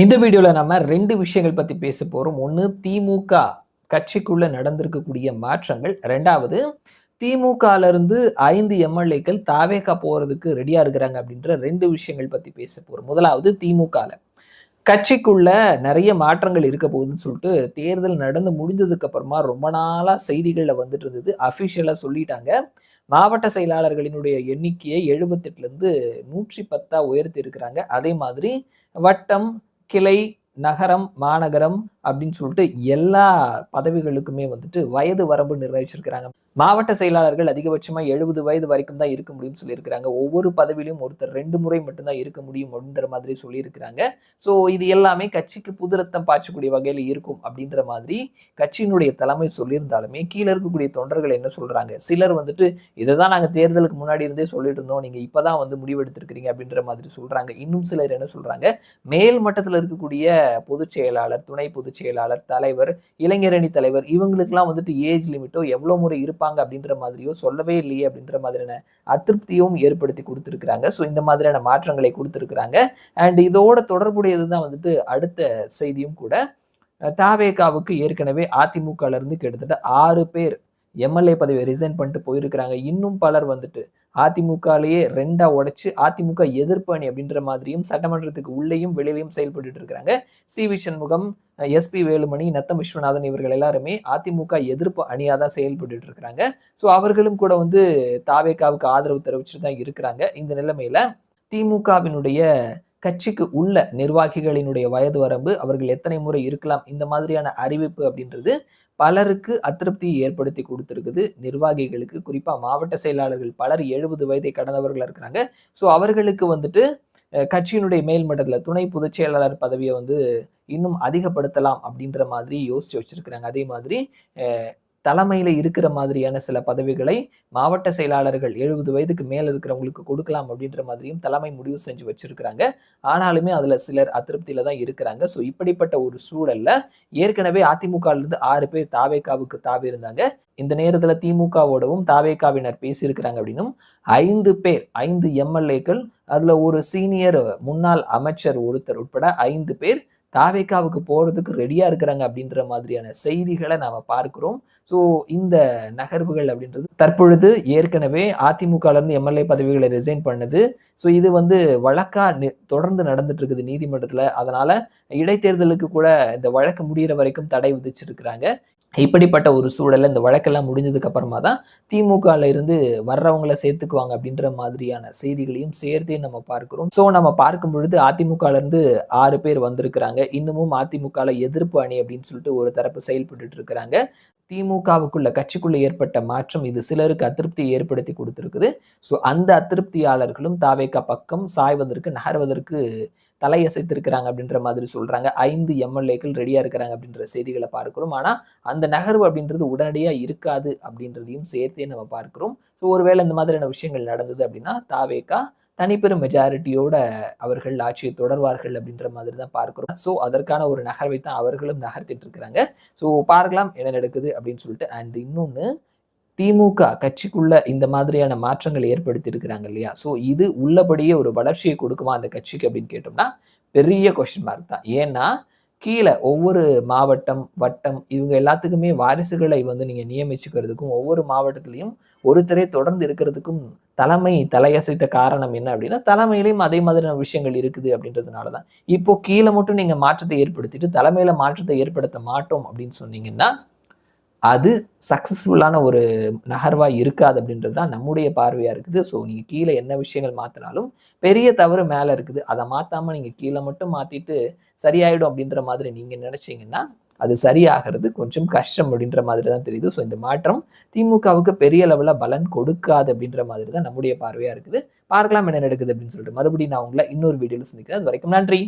இந்த வீடியோல நம்ம 2 விஷயங்கள் பத்தி பேச போறோம். 1 திமுக கட்சிக்குள்ள நடந்திருக்கக்கூடிய மாற்றங்கள். 2வது திமுகல இருந்து 5 எம்எல்ஏக்கள் தாவேகா போறதுக்கு ரெடியா இருக்கிறாங்க அப்படின்ற 2 விஷயங்கள் பத்தி பேச போறோம். முதலாவது திமுகல. கட்சிக்குள்ள நெறைய மாற்றங்கள் இருக்க போகுதுன்னு சொல்லிட்டு தேர்தல் நடந்து முடிஞ்சதுக்கு அப்புறமா ரொம்ப நாளா செய்திகள்ல வந்துட்டு இருந்தது. அபிஷியலா சொல்லிட்டாங்க. மாவட்ட செயலாளர்களினுடைய எண்ணிக்கையை 78லிருந்து 110ஆ உயர்த்தி இருக்கிறாங்க. அதே மாதிரி வட்டம், கிளை, நகரம், மாநகரம் அப்படின்னு சொல்லிட்டு எல்லா பதவிகளுக்குமே வந்துட்டு வயது வரம்பு நிர்ணயிச்சிருக்கிறாங்க. மாவட்ட செயலாளர்கள் அதிகபட்சமா 70 வயது வரைக்கும் தான் இருக்க முடியும்னு சொல்லியிருக்கிறாங்க. ஒவ்வொரு பதவியிலும் ஒருத்தர் 2 முறை மட்டும் தான் இருக்க முடியும் அப்படின்ற மாதிரி சொல்லியிருக்கிறாங்க. ஸோ இது எல்லாமே கட்சிக்கு புது ரத்தம் பாய்ச்சக்கூடிய வகையில இருக்கும் அப்படின்ற மாதிரி கட்சியினுடைய தலைமை சொல்லியிருந்தாலுமே, கீழ இருக்கக்கூடிய தொண்டர்கள் என்ன சொல்றாங்க? சிலர் வந்துட்டு இத தான் நாங்க தேர்தலுக்கு முன்னாடி இருந்தே சொல்லிட்டு இருந்தோம். நீங்க இப்ப தான் வந்து முடிவெடுத்திருக்கிறீங்க அப்படின்ற மாதிரி சொல்றாங்க. இன்னும் சிலர் என்ன சொல்றாங்க? மேல் மட்டத்துல இருக்கக்கூடிய பொதுச் செயலாளர், துணை பொதுச் செயலாளர், தலைவர், இளைஞரணி தலைவர் இவங்களுக்கெல்லாம் வந்துட்டு ஏஜ் லிமிட்டோ எவ்வளோ முறை இருப்பாங்க அப்படின்ற மாதிரியோ சொல்லவே இல்லையே அப்படின்ற மாதிரியான அதிருப்தியும் ஏற்படுத்தி குடுத்திருக்கிறாங்க. ஸோ இந்த மாதிரியான மாற்றங்களை குடுத்திருக்கிறாங்க. அண்ட் இதோட தொடர்புடையது தான் வந்துட்டு அடுத்த செய்தியும் கூட. தாவேகாவுக்கு ஏற்கனவே அதிமுகல இருந்து கிட்டத்தட்ட 6 பேர் எம்எல்ஏ பதவிய ரிசைன் பண்ணிட்டு போயிருக்கிறாங்க. இன்னும் பலர் வந்துட்டு அதிமுகலயே 2ஆ உடைச்சு அதிமுக எதிர்ப்பு அணி அப்படின்ற மாதிரியும் சட்டமன்றத்துக்கு உள்ளேயும் வெளியிலயும் செயல்பட்டுட்டு இருக்கிறாங்க. சி.வி. சண்முகம், எஸ்.பி. வேலுமணி, நத்தம் விஸ்வநாதன் இவர்கள் எல்லாருமே அதிமுக எதிர்ப்பு அணியா தான் செயல்பட்டுட்டு இருக்கிறாங்க. ஸோ அவர்களும் கூட வந்து தாவேகாவுக்கு ஆதரவு தெரிவிச்சுட்டு தான் இருக்கிறாங்க. இந்த நிலைமையில திமுகவினுடைய கட்சிக்கு உள்ள நிர்வாகிகளினுடைய வயது வரம்பு, அவர்கள் எத்தனை முறை இருக்கலாம், இந்த மாதிரியான அறிவிப்பு அப்படின்றது பலருக்கு அதிருப்தியை ஏற்படுத்தி குடுத்திருக்குது. நிர்வாகிகளுக்கு, குறிப்பா மாவட்ட செயலாளர்கள் பலர் 70 வயதை கடந்தவர்களா இருக்கிறாங்க. ஸோ அவர்களுக்கு வந்துட்டு கட்சியினுடைய மேல் மட்டத்துல துணை பொதுச் செயலாளர் பதவிய வந்து இன்னும் அதிகப்படுத்தலாம் அப்படின்ற மாதிரி யோசிச்சு வச்சிருக்கிறாங்க. அதே மாதிரி அ தலைமையில இருக்கிற மாதிரியான சில பதவிகளை மாவட்ட செயலாளர்கள் 70 வயதுக்கு மேல இருக்கிறவங்களுக்கு கொடுக்கலாம் அப்படின்ற மாதிரியும் தலைமை முடிவு செஞ்சு வச்சிருக்கிறாங்க. ஆனாலுமே அதுல சிலர் அதிருப்தியில தான் இருக்கிறாங்க. ஸோ இப்படிப்பட்ட ஒரு சூழல்ல ஏற்கனவே அதிமுகல இருந்து 6 பேர் தாவேகாவுக்கு தாவி இருந்தாங்க. இந்த நேரத்துல திமுகவோடவும் தாவேகாவினர் பேசியிருக்கிறாங்க அப்படின்னும் 5 பேர் 5 எம்எல்ஏக்கள் அதுல ஒரு சீனியர் முன்னாள் அமைச்சர் ஒருத்தர் உட்பட 5 பேர் தாவேகாவுக்கு போறதுக்கு ரெடியா இருக்கிறாங்க அப்படின்ற மாதிரியான செய்திகள நாம பார்க்கிறோம். ஸோ இந்த நகர்வுகள் அப்படின்றது தற்பொழுது ஏற்கனவே அதிமுகல இருந்து எம்எல்ஏ பதவிகளை ரிசைன் பண்ணது. ஸோ இது வந்து வழக்கா தொடர்ந்து நடந்துட்டு இருக்குது நீதிமன்றத்துல. அதனால இடைத்தேர்தலுக்கு கூட இந்த வழக்கு முடியிற வரைக்கும் தடை விதிச்சிருக்கிறாங்க. இப்படிப்பட்ட ஒரு சூழல்ல இந்த வழக்கெல்லாம் முடிஞ்சதுக்கு அப்புறமா தான் திமுகல இருந்து வர்றவங்கள சேர்த்துக்குவாங்க அப்படின்ற மாதிரியான செய்திகளையும் சேர்த்தே நம்ம பார்க்கிறோம். ஸோ நம்ம பார்க்கும் பொழுது அதிமுகல இருந்து 6 பேர் வந்திருக்கிறாங்க. இன்னமும் அதிமுகல எதிர்ப்பு அணி அப்படின்னு சொல்லிட்டு ஒரு தரப்பு செயல்பட்டுட்டு இருக்கிறாங்க. திமுகவுக்குள்ள கட்சிக்குள்ள ஏற்பட்ட மாற்றம் இது சிலருக்கு அதிருப்தியை ஏற்படுத்தி குடுத்திருக்குது. ஸோ அந்த அதிருப்தியாளர்களும் தாவேகா பக்கம் சாய்வதற்கு, நகர்வதற்கு தலையசைத்திருக்கிறாங்க அப்படின்ற மாதிரி சொல்றாங்க. 5 எம்எல்ஏக்கள் ரெடியா இருக்கிறாங்க அப்படின்ற செய்திகள பார்க்கிறோம். ஆனா, அந்த நகர்வு அப்படின்றது உடனடியா இருக்காது அப்படின்றதையும் சேர்த்தே நம்ம பார்க்கிறோம். ஸோ ஒருவேளை இந்த மாதிரியான விஷயங்கள் நடந்தது அப்படின்னா, தாவேகா தனிப்பெரும் மெஜாரிட்டியோட அவர்கள் ஆட்சியை தொடர்வார்கள் அப்படின்ற மாதிரி தான் பார்க்கிறோம். ஸோ அதற்கான ஒரு நகர்வை தான் அவர்களும் நகர்த்திட்டு இருக்கிறாங்க. ஸோ பார்க்கலாம் என்ன நடக்குது அப்படின்னு சொல்லிட்டு. அண்ட் இன்னொன்னு திமுக கட்சிக்குள்ள இந்த மாதிரியான மாற்றங்கள் ஏற்படுத்தி இருக்கிறாங்க இல்லையா? ஸோ இது உள்ளபடியே ஒரு வளர்ச்சியை கொடுக்குமா அந்த கட்சிக்கு அப்படின்னு கேட்டோம்னா, பெரிய கொஸ்டின் மார்க் தான். ஏன்னா, கீழ ஒவ்வொரு மாவட்டம், வட்டம் இவங்க எல்லாத்துக்குமே வாரிசுகளை வந்து நீங்க நியமிச்சுக்கிறதுக்கும், ஒவ்வொரு மாவட்டத்திலயும் ஒருத்தரே தொடர்ந்து இருக்கிறதுக்கும் தலைமை தலையசைத்த காரணம் என்ன அப்படின்னா, தலைமையிலயும் அதே மாதிரியான விஷயங்கள் இருக்குது அப்படின்றதுனால தான். இப்போ கீழ மட்டும் நீங்க மாற்றத்தை ஏற்படுத்திட்டு, தலைமையில மாற்றத்தை ஏற்படுத்த மாட்டோம் அப்படின்னு சொன்னீங்கன்னா, அது சக்சஸ்ஃபுல்லான ஒரு நகர்வா இருக்காது அப்படின்றது தான் நம்முடைய பார்வையா இருக்குது. ஸோ நீங்க கீழ என்ன விஷயங்கள் மாத்துனாலும், பெரிய தவறு மேல இருக்குது. அத மாத்தாம நீங்க கீழ மட்டும் மாத்திட்டு சரியாயிடும் அப்படின்ற மாதிரி நீங்க நினைச்சீங்கன்னா, அது சரியாகிறது கொஞ்சம் கஷ்டம் அப்படின்ற மாதிரி தான் தெரியுது. ஸோ இந்த மாற்றம் திமுகவுக்கு பெரிய லெவல்ல பலன் கொடுக்காது அப்படின்ற மாதிரி தான் நம்முடைய பார்வையா இருக்குது. பார்க்கலாம் என்ன நடக்குது அப்படின்னு சொல்லிட்டு. மறுபடியும் நான் உங்கள இன்னொரு வீடியோல சந்திக்கிறேன். அதுவரைக்கும் நன்றி.